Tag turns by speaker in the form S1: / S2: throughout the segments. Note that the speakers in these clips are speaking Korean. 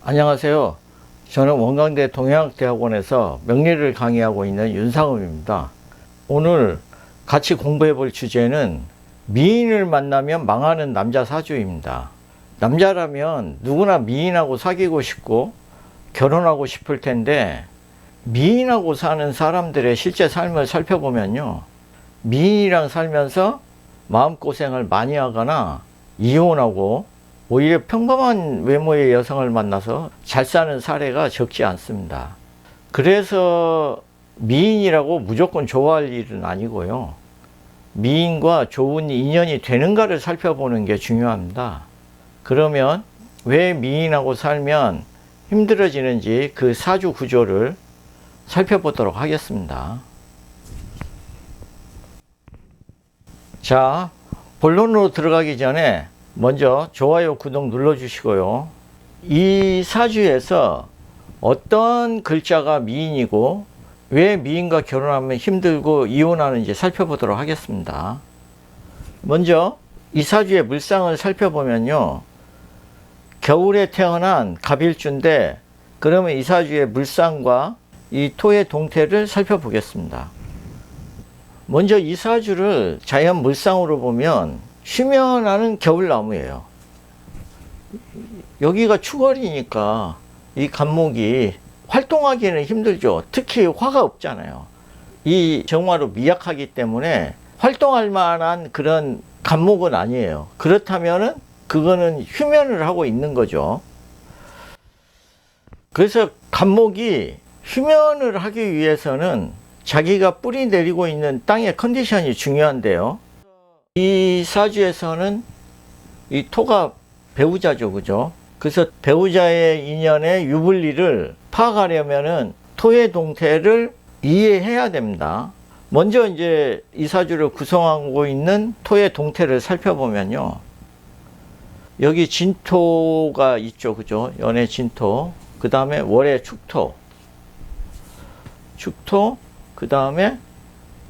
S1: 안녕하세요. 저는 원광대 동해학대학원에서 명리를 강의하고 있는 윤상읍입니다. 오늘 같이 공부해 볼 주제는 미인을 만나면 망하는 남자 사주입니다. 남자라면 누구나 미인하고 사귀고 싶고 결혼하고 싶을 텐데, 미인하고 사는 사람들의 실제 삶을 살펴보면요, 미인이랑 살면서 마음고생을 많이 하거나 이혼하고 오히려 평범한 외모의 여성을 만나서 잘 사는 사례가 적지 않습니다. 그래서 미인이라고 무조건 좋아할 일은 아니고요, 미인과 좋은 인연이 되는가를 살펴보는 게 중요합니다. 그러면 왜 미인하고 살면 힘들어지는지 그 사주 구조를 살펴보도록 하겠습니다. 자, 본론으로 들어가기 전에 먼저 좋아요, 구독 눌러주시고요. 이 사주에서 어떤 글자가 미인이고 왜 미인과 결혼하면 힘들고 이혼하는지 살펴보도록 하겠습니다. 먼저 이 사주의 물상을 살펴보면요, 겨울에 태어난 갑일주인데, 그러면 이 사주의 물상과 이 토의 동태를 살펴보겠습니다. 먼저 이 사주를 자연 물상으로 보면 쉬면하는 겨울나무예요. 여기가 추월이니까 이 간목이 활동하기는 힘들죠. 특히 화가 없잖아요. 이 정화로 미약하기 때문에 활동할 만한 그런 간목은 아니에요. 그렇다면은 그거는 휴면을 하고 있는 거죠. 그래서 간목이 휴면을 하기 위해서는 자기가 뿌리 내리고 있는 땅의 컨디션이 중요한데요, 이 사주에서는 이 토가 배우자죠, 그죠? 그래서 배우자의 인연의 유불리를 파악하려면은 토의 동태를 이해해야 됩니다. 먼저 이제 이 사주를 구성하고 있는 토의 동태를 살펴보면요, 여기 진토가 있죠, 그죠? 연의 진토, 그 다음에 월의 축토, 그 다음에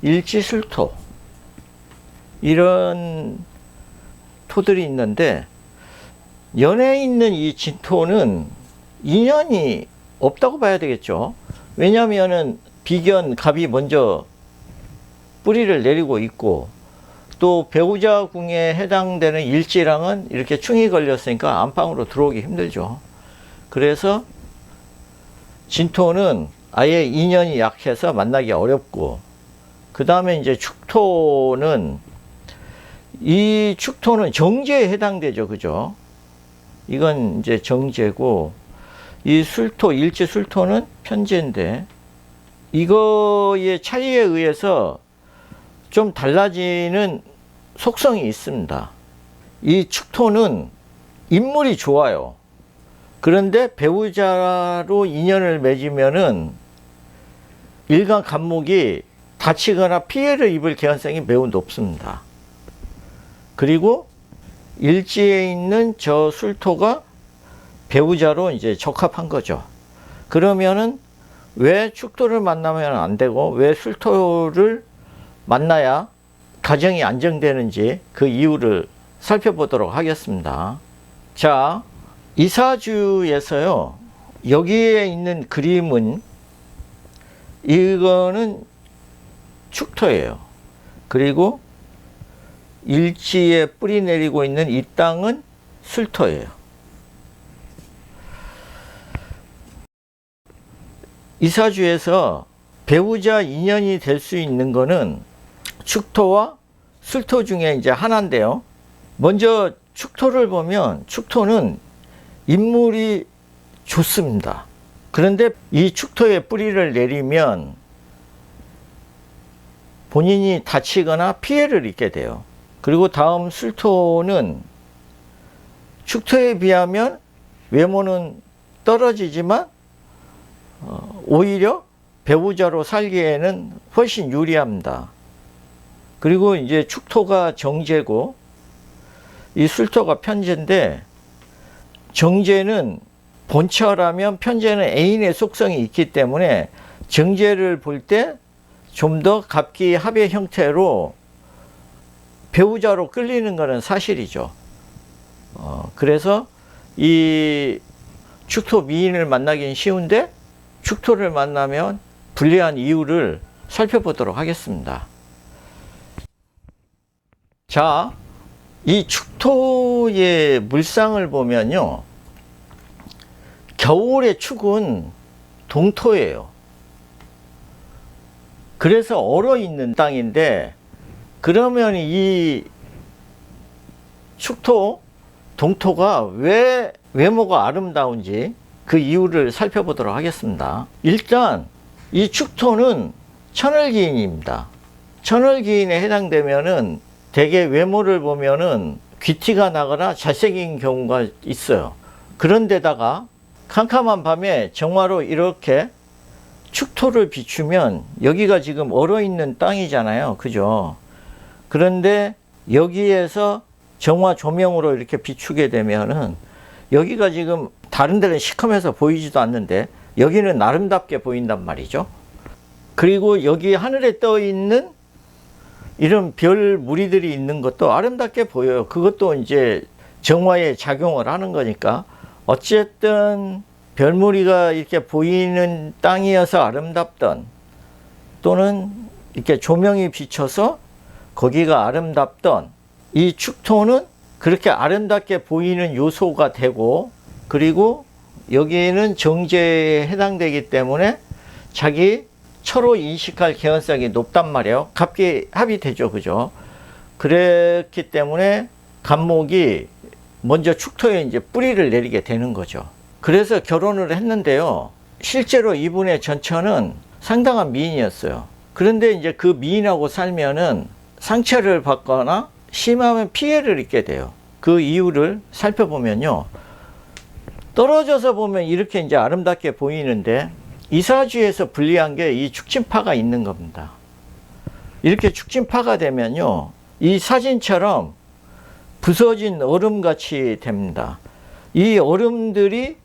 S1: 일지술토, 이런 토들이 있는데, 연에 있는 이 진토는 인연이 없다고 봐야 되겠죠. 왜냐하면은 비견 갑이 먼저 뿌리를 내리고 있고, 또 배우자 궁에 해당되는 일지랑은 이렇게 충이 걸렸으니까 안방으로 들어오기 힘들죠. 그래서 진토는 아예 인연이 약해서 만나기 어렵고, 그 다음에 이제 축토는, 이 축토는 정제에 해당되죠, 그죠? 이건 이제 정제고, 이 술토, 일지 술토는 편제인데, 이거의 차이에 의해서 좀 달라지는 속성이 있습니다. 이 축토는 인물이 좋아요. 그런데 배우자로 인연을 맺으면은 일간 간목이 다치거나 피해를 입을 개연성이 매우 높습니다. 그리고 일지에 있는 저 술토가 배우자로 이제 적합한 거죠. 그러면은 왜 축토를 만나면 안 되고 왜 술토를 만나야 가정이 안정되는지 그 이유를 살펴보도록 하겠습니다. 자, 이 사주에서요, 여기에 있는 그림은, 이거는 축토예요. 그리고 일지에 뿌리 내리고 있는 이 땅은 술토예요. 이 사주에서 배우자 인연이 될 수 있는 거는 축토와 술토 중에 이제 하나인데요, 먼저 축토를 보면 축토는 인물이 좋습니다. 그런데 이 축토에 뿌리를 내리면 본인이 다치거나 피해를 입게 돼요. 그리고 다음 술토는 축토에 비하면 외모는 떨어지지만 오히려 배우자로 살기에는 훨씬 유리합니다. 그리고 이제 축토가 정제고 이 술토가 편제인데, 정제는 본처라면 편제는 애인의 속성이 있기 때문에 정제를 볼 때 좀 더 갑기 합의 형태로 배우자로 끌리는 것은 사실이죠. 그래서 이 축토 미인을 만나긴 쉬운데 축토를 만나면 불리한 이유를 살펴보도록 하겠습니다. 자, 이 축토의 물상을 보면요, 겨울의 축은 동토예요. 그래서 얼어있는 땅인데, 그러면 이 축토, 동토가 왜 외모가 아름다운지 그 이유를 살펴보도록 하겠습니다. 일단 이 축토는 천을기인입니다. 천을기인에 해당되면은 대개 외모를 보면은 귀티가 나거나 잘생긴 경우가 있어요. 그런데다가 캄캄한 밤에 정화로 이렇게 축토를 비추면 여기가 지금 얼어있는 땅이잖아요. 그죠? 그런데 여기에서 정화 조명으로 이렇게 비추게 되면은 여기가 지금 다른 데는 시커매서 보이지도 않는데 여기는 아름답게 보인단 말이죠. 그리고 여기 하늘에 떠 있는 이런 별 무리들이 있는 것도 아름답게 보여요. 그것도 이제 정화에 작용을 하는 거니까 어쨌든 별무리가 이렇게 보이는 땅이어서 아름답던, 또는 이렇게 조명이 비쳐서 거기가 아름답던, 이 축토는 그렇게 아름답게 보이는 요소가 되고, 그리고 여기에는 정제에 해당되기 때문에 자기 처로 인식할 개연성이 높단 말이에요. 합이 되죠. 그죠? 그랬기 때문에 간목이 먼저 축토에 이제 뿌리를 내리게 되는 거죠. 그래서 결혼을 했는데요, 실제로 이분의 전처는 상당한 미인이었어요. 그런데 이제 그 미인하고 살면은 상처를 받거나 심하면 피해를 입게 돼요. 그 이유를 살펴보면요, 떨어져서 보면 이렇게 이제 아름답게 보이는데 이사주에서 불리한 게 이 축진파가 있는 겁니다. 이렇게 축진파가 되면요, 이 사진처럼 부서진 얼음같이 됩니다. 이 얼음들이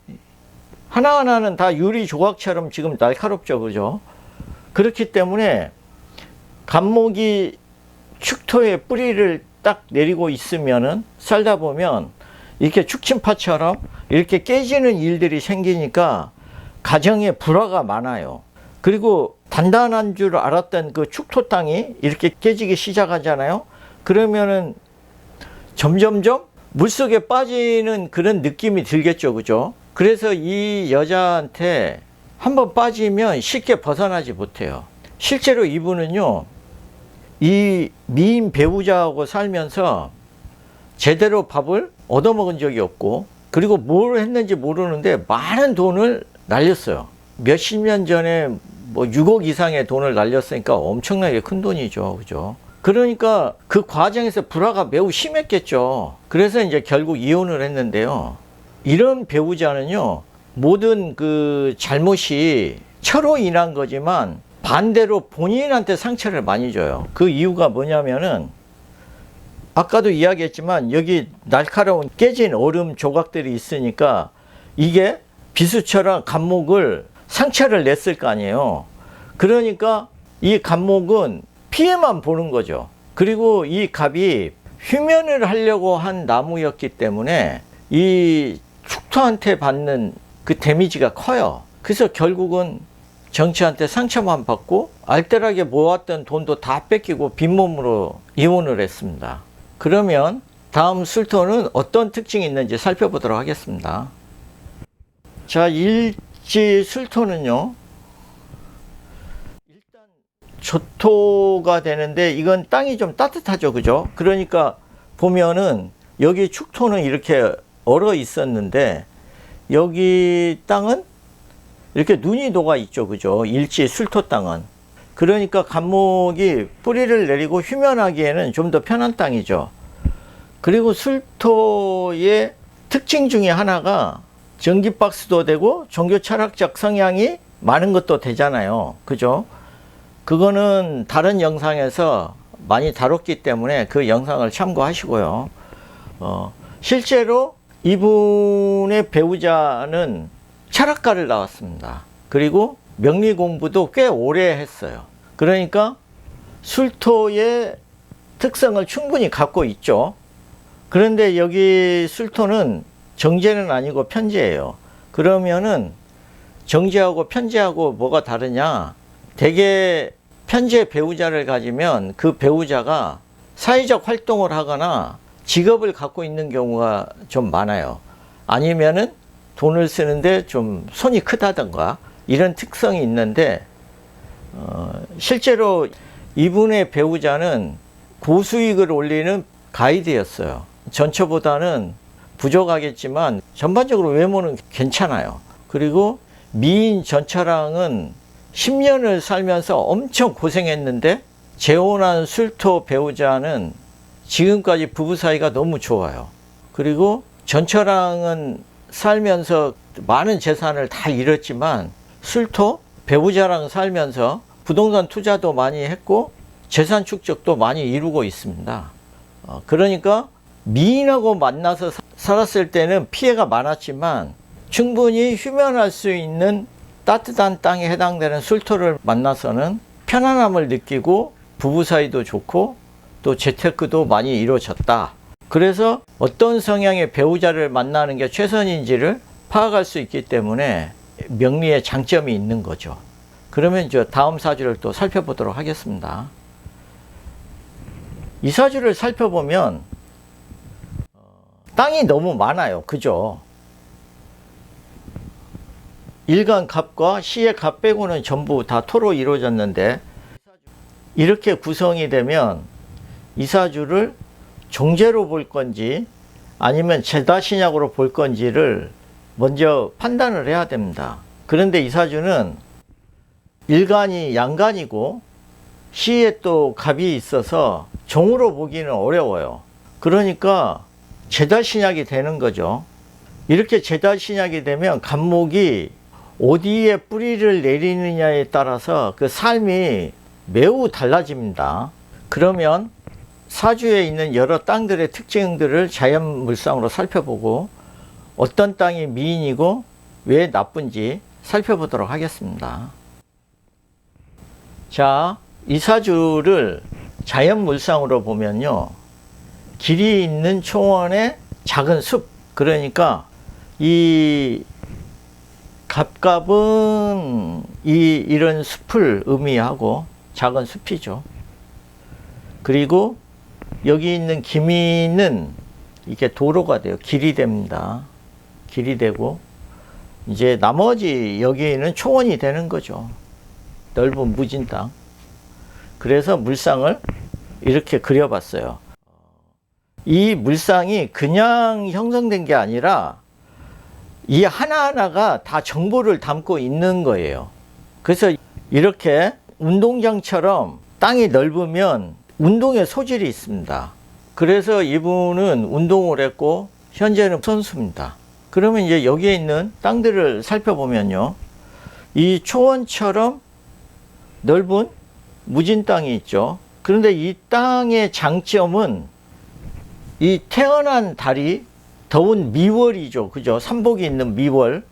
S1: 하나하나는 다 유리 조각처럼 지금 날카롭죠. 그죠? 그렇기 때문에 간목이 축토에 뿌리를 딱 내리고 있으면은 살다 보면 이렇게 축진파처럼 이렇게 깨지는 일들이 생기니까 가정에 불화가 많아요. 그리고 단단한 줄 알았던 그 축토 땅이 이렇게 깨지기 시작하잖아요. 그러면은 점점점 물속에 빠지는 그런 느낌이 들겠죠. 그죠? 그래서 이 여자한테 한번 빠지면 쉽게 벗어나지 못해요. 실제로 이분은요, 이 미인 배우자하고 살면서 제대로 밥을 얻어먹은 적이 없고, 그리고 뭘 했는지 모르는데 많은 돈을 날렸어요. 몇십 년 전에 뭐 6억 이상의 돈을 날렸으니까 엄청나게 큰 돈이죠. 그죠? 그러니까 그 과정에서 불화가 매우 심했겠죠. 그래서 이제 결국 이혼을 했는데요, 이런 배우자는요, 모든 그 잘못이 처로 인한 거지만 반대로 본인한테 상처를 많이 줘요. 그 이유가 뭐냐면은 아까도 이야기했지만 여기 날카로운 깨진 얼음 조각들이 있으니까 이게 비수처럼 간목을 상처를 냈을 거 아니에요. 그러니까 이 간목은 피해만 보는 거죠. 그리고 이 갑이 휴면을 하려고 한 나무였기 때문에 이 축토한테 받는 그 데미지가 커요. 그래서 결국은 정치한테 상처만 받고 알뜰하게 모았던 돈도 다 뺏기고 빈몸으로 이혼을 했습니다. 그러면 다음 술토는 어떤 특징이 있는지 살펴보도록 하겠습니다. 자, 일지 술토는요, 일단 조토가 되는데 이건 땅이 좀 따뜻하죠. 그죠? 그러니까 보면은 여기 축토는 이렇게 얼어 있었는데 여기 땅은 이렇게 눈이 녹아 있죠. 그죠? 일지 술토 땅은. 그러니까 간목이 뿌리를 내리고 휴면하기에는 좀 더 편한 땅이죠. 그리고 술토의 특징 중에 하나가 전기박스도 되고 종교 철학적 성향이 많은 것도 되잖아요. 그죠? 그거는 다른 영상에서 많이 다뤘기 때문에 그 영상을 참고하시고요. 실제로 이분의 배우자는 철학가를 나왔습니다. 그리고 명리 공부도 꽤 오래 했어요. 그러니까 술토의 특성을 충분히 갖고 있죠. 그런데 여기 술토는 정제는 아니고 편제예요. 그러면은 정제하고 편제하고 뭐가 다르냐? 대개 편제 배우자를 가지면 그 배우자가 사회적 활동을 하거나 직업을 갖고 있는 경우가 좀 많아요. 아니면은 돈을 쓰는데 좀 손이 크다던가 이런 특성이 있는데, 실제로 이분의 배우자는 고수익을 올리는 가이드였어요. 전처보다는 부족하겠지만 전반적으로 외모는 괜찮아요. 그리고 미인 전처랑은 10년을 살면서 엄청 고생했는데 재혼한 술토 배우자는 지금까지 부부 사이가 너무 좋아요. 그리고 전처랑은 살면서 많은 재산을 다 잃었지만 술토 배우자랑 살면서 부동산 투자도 많이 했고 재산 축적도 많이 이루고 있습니다. 그러니까 미인하고 만나서 살았을 때는 피해가 많았지만 충분히 휴면할 수 있는 따뜻한 땅에 해당되는 술토를 만나서는 편안함을 느끼고 부부 사이도 좋고 또 재테크도 많이 이루어졌다. 그래서 어떤 성향의 배우자를 만나는 게 최선인지를 파악할 수 있기 때문에 명리에 장점이 있는 거죠. 그러면 이제 다음 사주를 또 살펴보도록 하겠습니다. 이 사주를 살펴보면 땅이 너무 많아요. 그죠? 일간 갑과 시의 갑 빼고는 전부 다 토로 이루어졌는데, 이렇게 구성이 되면 이 사주를 정제로 볼 건지 아니면 제다신약으로 볼 건지를 먼저 판단을 해야 됩니다. 그런데 이 사주는 일간이 양간이고 시에 또 갑이 있어서 정으로 보기는 어려워요. 그러니까 제다신약이 되는 거죠. 이렇게 제다신약이 되면 갑목이 어디에 뿌리를 내리느냐에 따라서 그 삶이 매우 달라집니다. 그러면 사주에 있는 여러 땅들의 특징들을 자연물상으로 살펴보고 어떤 땅이 미인이고 왜 나쁜지 살펴보도록 하겠습니다. 자, 이 사주를 자연물상으로 보면요, 길이 있는 초원의 작은 숲, 그러니까 이 갑갑은 이런 숲을 의미하고 작은 숲이죠. 그리고 여기 있는 기미는 이게 도로가 돼요. 길이 됩니다. 길이 되고 이제 나머지 여기에는 초원이 되는 거죠. 넓은 무진 땅. 그래서 물상을 이렇게 그려봤어요. 이 물상이 그냥 형성된 게 아니라 이 하나하나가 다 정보를 담고 있는 거예요. 그래서 이렇게 운동장처럼 땅이 넓으면 운동의 소질이 있습니다. 그래서 이분은 운동을 했고 현재는 선수입니다. 그러면 이제 여기에 있는 땅들을 살펴보면요, 이 초원처럼 넓은 무진 땅이 있죠. 그런데 이 땅의 장점은 이 태어난 달이 더운 미월이죠. 그죠? 삼복이 있는 미월.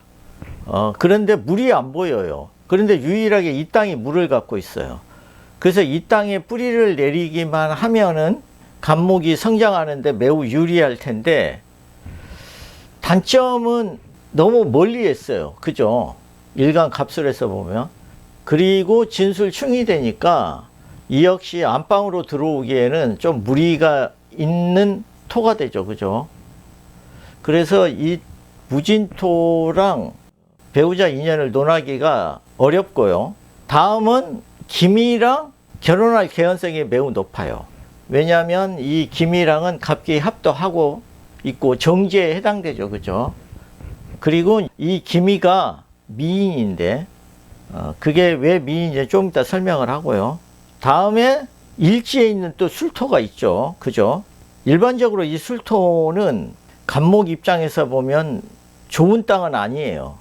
S1: 그런데 물이 안 보여요. 그런데 유일하게 이 땅이 물을 갖고 있어요. 그래서 이 땅에 뿌리를 내리기만 하면은 갑목이 성장하는데 매우 유리할 텐데, 단점은 너무 멀리 했어요. 그죠? 일간 갑술에서 보면. 그리고 진술충이 되니까 이 역시 안방으로 들어오기에는 좀 무리가 있는 토가 되죠. 그죠? 그래서 이 무진토랑 배우자 인연을 논하기가 어렵고요. 다음은 기미랑 결혼할 개연성이 매우 높아요. 왜냐하면 이 기미랑은 갑기 합도 하고 있고 정제에 해당되죠. 그죠? 그리고 이 기미가 미인인데, 그게 왜 미인인지 좀 이따 설명을 하고요. 다음에 일지에 있는 또 술토가 있죠. 그죠? 일반적으로 이 술토는 갑목 입장에서 보면 좋은 땅은 아니에요.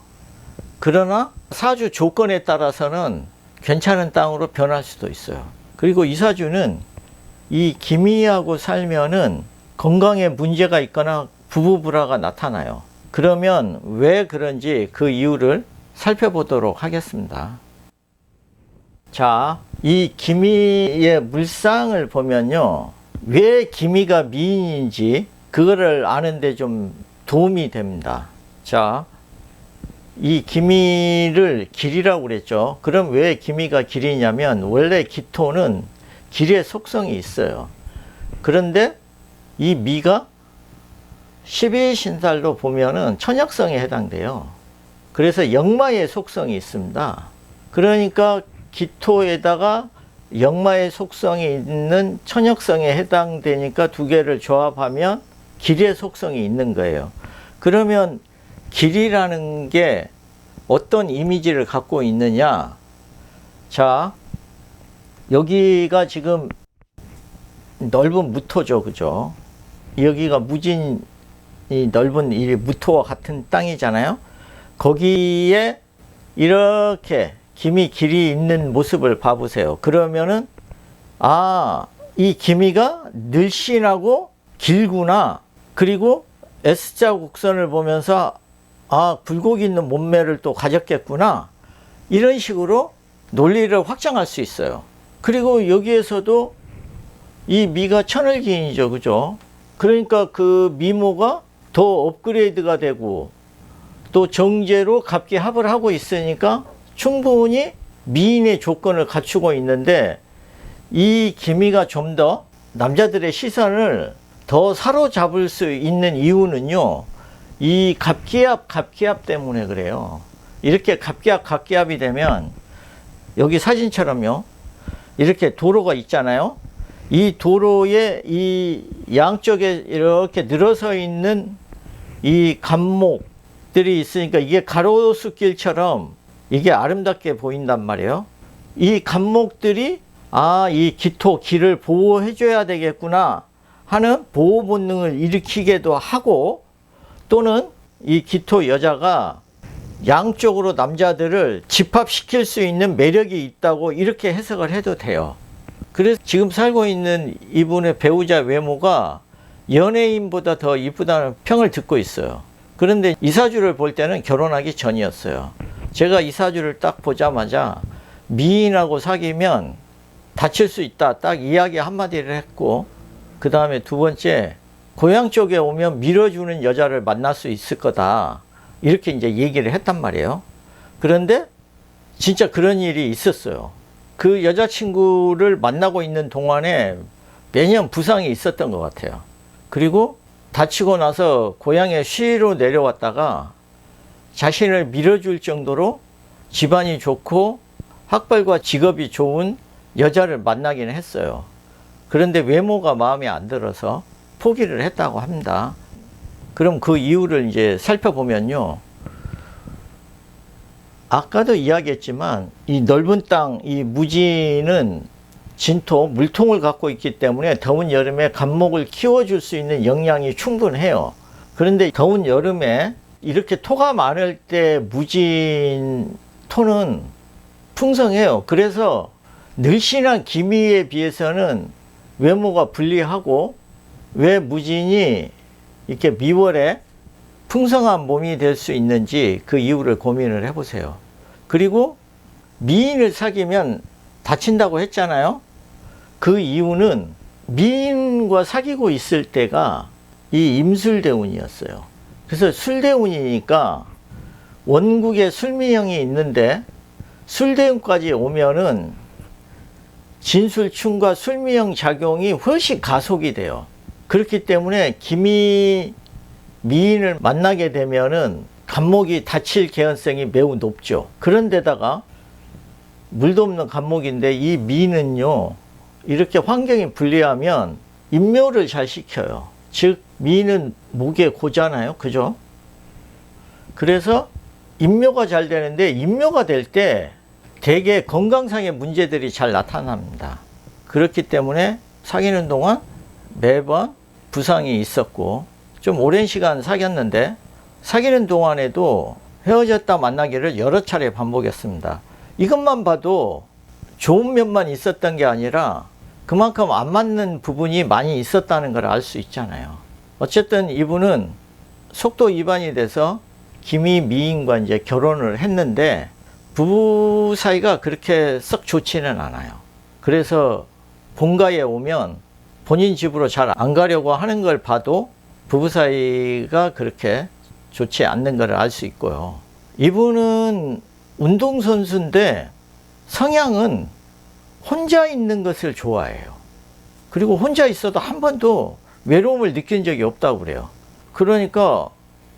S1: 그러나 사주 조건에 따라서는 괜찮은 땅으로 변할 수도 있어요. 그리고 이 사주는 이 기미하고 살면은 건강에 문제가 있거나 부부불화가 나타나요. 그러면 왜 그런지 그 이유를 살펴보도록 하겠습니다. 자, 이 기미의 물상을 보면요, 왜 기미가 미인인지 그거를 아는데 좀 도움이 됩니다. 자, 이 기미를 길이라고 그랬죠. 그럼 왜 기미가 길이냐면 원래 기토는 길의 속성이 있어요. 그런데 이 미가 12신살로 보면은 천역성에 해당돼요. 그래서 역마의 속성이 있습니다. 그러니까 기토에다가 역마의 속성이 있는 천역성에 해당되니까 두 개를 조합하면 길의 속성이 있는 거예요. 그러면 길이라는 게 어떤 이미지를 갖고 있느냐? 자, 여기가 지금 넓은 무토죠, 그죠? 여기가 무진이 넓은 이 무토와 같은 땅이잖아요. 거기에 이렇게 기미 길이 있는 모습을 봐보세요. 그러면은 이 기미가 늘씬하고 길구나. 그리고 S자 곡선을 보면서 굴곡이 있는 몸매를 또 가졌겠구나. 이런 식으로 논리를 확장할 수 있어요. 그리고 여기에서도 이 미가 천을기인이죠, 그죠? 그러니까 그 미모가 더 업그레이드가 되고 또 정제로 갑기합을 하고 있으니까 충분히 미인의 조건을 갖추고 있는데, 이 기미가 좀 더 남자들의 시선을 더 사로잡을 수 있는 이유는요, 이 갑기합 때문에 그래요. 이렇게 갑기합이 되면 여기 사진처럼요, 이렇게 도로가 있잖아요. 이 도로의 이 양쪽에 이렇게 늘어서 있는 이 감목들이 있으니까 이게 가로수길처럼 이게 아름답게 보인단 말이에요. 이 감목들이 이 기토, 길을 보호해 줘야 되겠구나 하는 보호 본능을 일으키기도 하고, 또는 이 기토 여자가 양쪽으로 남자들을 집합시킬 수 있는 매력이 있다고 이렇게 해석을 해도 돼요. 그래서 지금 살고 있는 이분의 배우자 외모가 연예인보다 더 이쁘다는 평을 듣고 있어요. 그런데 이사주를 볼 때는 결혼하기 전이었어요. 제가 이사주를 딱 보자마자 미인하고 사귀면 다칠 수 있다, 딱 이야기 한마디를 했고, 그 다음에 두 번째, 고향 쪽에 오면 밀어주는 여자를 만날 수 있을 거다, 이렇게 이제 얘기를 했단 말이에요. 그런데 진짜 그런 일이 있었어요. 그 여자친구를 만나고 있는 동안에 매년 부상이 있었던 것 같아요. 그리고 다치고 나서 고향에 쉬러 내려왔다가 자신을 밀어줄 정도로 집안이 좋고 학벌과 직업이 좋은 여자를 만나기는 했어요. 그런데 외모가 마음에 안 들어서 포기를 했다고 합니다. 그럼 그 이유를 이제 살펴보면요, 아까도 이야기했지만 이 넓은 땅, 이 무지는 진토, 물통을 갖고 있기 때문에 더운 여름에 감목을 키워줄 수 있는 영양이 충분해요. 그런데 더운 여름에 이렇게 토가 많을 때 무진 토는 풍성해요. 그래서 늘씬한 기미에 비해서는 외모가 불리하고, 왜 무진이 이렇게 미월에 풍성한 몸이 될 수 있는지 그 이유를 고민을 해보세요. 그리고 미인을 사귀면 다친다고 했잖아요. 그 이유는 미인과 사귀고 있을 때가 이 임술대운이었어요. 그래서 술대운이니까 원국에 술미형이 있는데 술대운까지 오면은 진술충과 술미형 작용이 훨씬 가속이 돼요. 그렇기 때문에 미인을 만나게 되면은 간목이 다칠 개연성이 매우 높죠. 그런데다가 물도 없는 간목인데 이 미인은요, 이렇게 환경이 불리하면 임묘를 잘 시켜요. 즉 미인은 목에 고잖아요, 그죠? 그래서 임묘가 잘 되는데, 임묘가 될 때 대개 건강상의 문제들이 잘 나타납니다. 그렇기 때문에 사귀는 동안 매번 부상이 있었고, 좀 오랜 시간 사귀었는데 사귀는 동안에도 헤어졌다 만나기를 여러 차례 반복했습니다. 이것만 봐도 좋은 면만 있었던 게 아니라 그만큼 안 맞는 부분이 많이 있었다는 걸 알 수 있잖아요. 어쨌든 이분은 속도 위반이 돼서 기미 미인과 이제 결혼을 했는데 부부 사이가 그렇게 썩 좋지는 않아요. 그래서 본가에 오면 본인 집으로 잘 안 가려고 하는 걸 봐도 부부 사이가 그렇게 좋지 않는 걸 알 수 있고요. 이분은 운동선수인데 성향은 혼자 있는 것을 좋아해요. 그리고 혼자 있어도 한 번도 외로움을 느낀 적이 없다고 그래요. 그러니까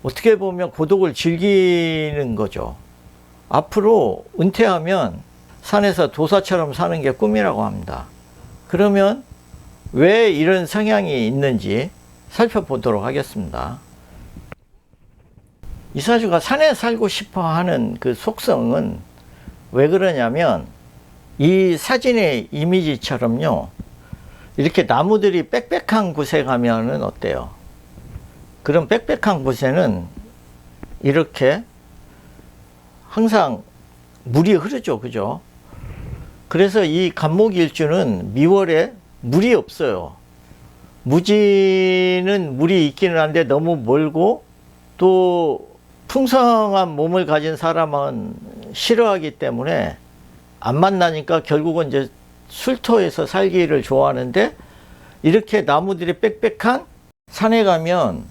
S1: 어떻게 보면 고독을 즐기는 거죠. 앞으로 은퇴하면 산에서 도사처럼 사는 게 꿈이라고 합니다. 그러면 왜 이런 성향이 있는지 살펴보도록 하겠습니다. 이 사주가 산에 살고 싶어 하는 그 속성은 왜 그러냐면, 이 사진의 이미지처럼요, 이렇게 나무들이 빽빽한 곳에 가면은 어때요? 그런 빽빽한 곳에는 이렇게 항상 물이 흐르죠. 그죠? 그래서 이 간목일주는 미월에 물이 없어요. 무지는 물이 있기는 한데 너무 멀고, 또 풍성한 몸을 가진 사람은 싫어하기 때문에 안 만나니까 결국은 이제 술토에서 살기를 좋아하는데, 이렇게 나무들이 빽빽한 산에 가면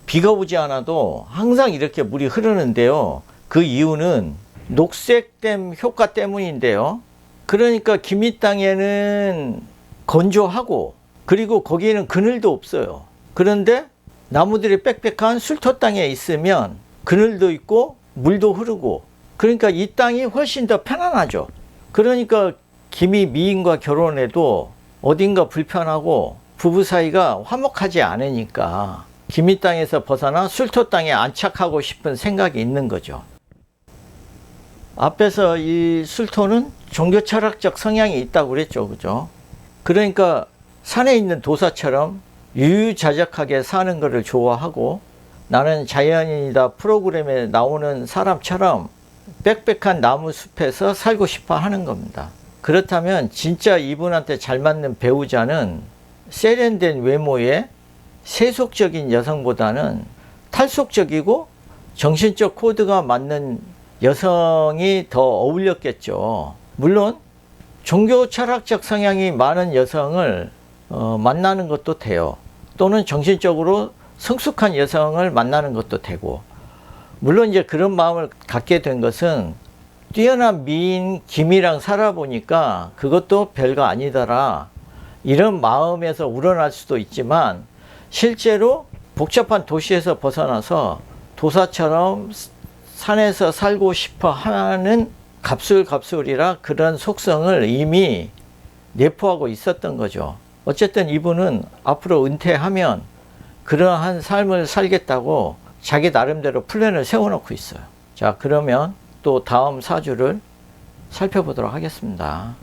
S1: 비가 오지 않아도 항상 이렇게 물이 흐르는데요. 그 이유는 녹색댐 효과 때문인데요. 그러니까 기미 땅에는 건조하고, 그리고 거기에는 그늘도 없어요. 그런데 나무들이 빽빽한 술토 땅에 있으면 그늘도 있고 물도 흐르고, 그러니까 이 땅이 훨씬 더 편안하죠. 그러니까 기미 미인과 결혼해도 어딘가 불편하고 부부 사이가 화목하지 않으니까 기미 땅에서 벗어나 술토 땅에 안착하고 싶은 생각이 있는 거죠. 앞에서 이 술토는 종교 철학적 성향이 있다고 그랬죠. 그죠? 그러니까 산에 있는 도사처럼 유유자적하게 사는 것을 좋아하고, 나는 자연인이다 프로그램에 나오는 사람처럼 빽빽한 나무 숲에서 살고 싶어 하는 겁니다. 그렇다면 진짜 이분한테 잘 맞는 배우자는 세련된 외모의 세속적인 여성보다는 탈속적이고 정신적 코드가 맞는 여성이 더 어울렸겠죠. 물론 종교 철학적 성향이 많은 여성을 만나는 것도 돼요. 또는 정신적으로 성숙한 여성을 만나는 것도 되고, 물론 이제 그런 마음을 갖게 된 것은 뛰어난 미인 김이랑 살아보니까 그것도 별거 아니더라, 이런 마음에서 우러날 수도 있지만, 실제로 복잡한 도시에서 벗어나서 도사처럼 산에서 살고 싶어 하는 갑술갑술이라 그런 속성을 이미 내포하고 있었던 거죠. 어쨌든 이분은 앞으로 은퇴하면 그러한 삶을 살겠다고 자기 나름대로 플랜을 세워놓고 있어요. 자, 그러면 또 다음 사주를 살펴보도록 하겠습니다.